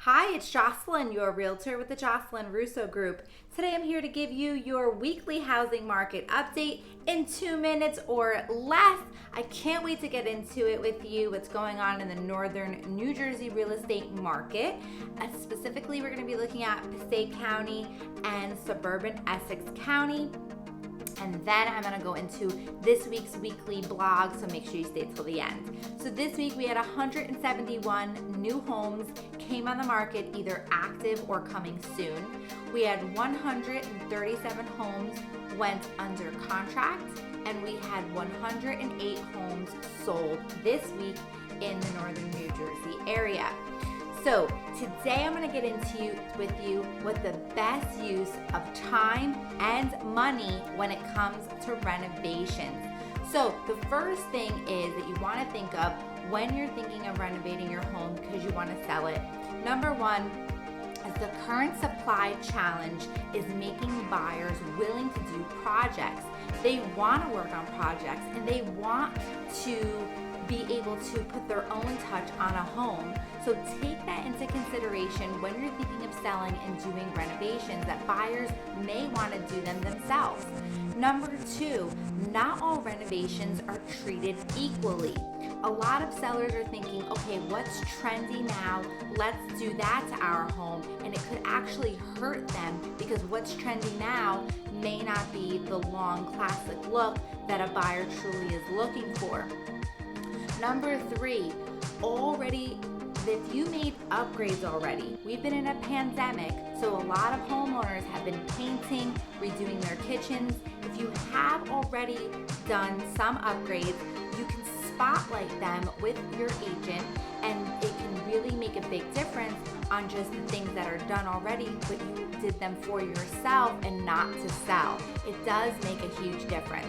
Hi, it's Jocelyn, your realtor with the Jocelyn Russo Group. Today I'm here to give you your weekly housing market update in 2 minutes or less. I can't wait to get into it with you, what's going on in the northern New Jersey real estate market. Specifically, we're going to be looking at Passaic County and Suburban Essex County. And then I'm gonna go into this week's weekly blog, so make sure you stay till the end. So this week we had 171 new homes came on the market, either active or coming soon. We had 137 homes went under contract, and we had 108 homes sold this week in the northern New Jersey area. So today I'm going to get into with you what the best use of time and money when it comes to renovations. So the first thing is that you want to think of when you're thinking of renovating your home because you want to sell it. Number one is the current supply challenge is making buyers willing to do projects. They want to work on projects and they want to be able to put their own touch on a home. So take that into consideration when you're thinking of selling and doing renovations, that buyers may want to do them themselves. Number two, not all renovations are treated equally. A lot of sellers are thinking, okay, what's trendy now? Let's do that to our home. And it could actually hurt them because what's trendy now may not be the long classic look that a buyer truly is looking for. Number three, if you made upgrades already, we've been in a pandemic, so a lot of homeowners have been painting, redoing their kitchens. If you have already done some upgrades, you can spotlight them with your agent, and it can really make a big difference on just the things that are done already, but you did them for yourself and not to sell. It does make a huge difference.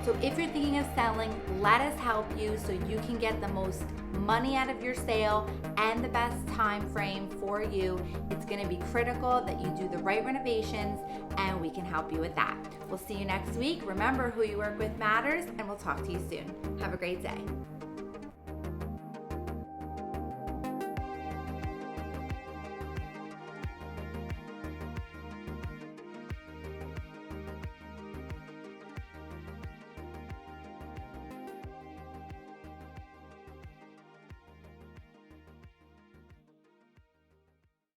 So if you're thinking of selling, let us help you so you can get the most money out of your sale and the best time frame for you. It's going to be critical that you do the right renovations, and we can help you with that. We'll see you next week. Remember, who you work with matters, and we'll talk to you soon. Have a great day.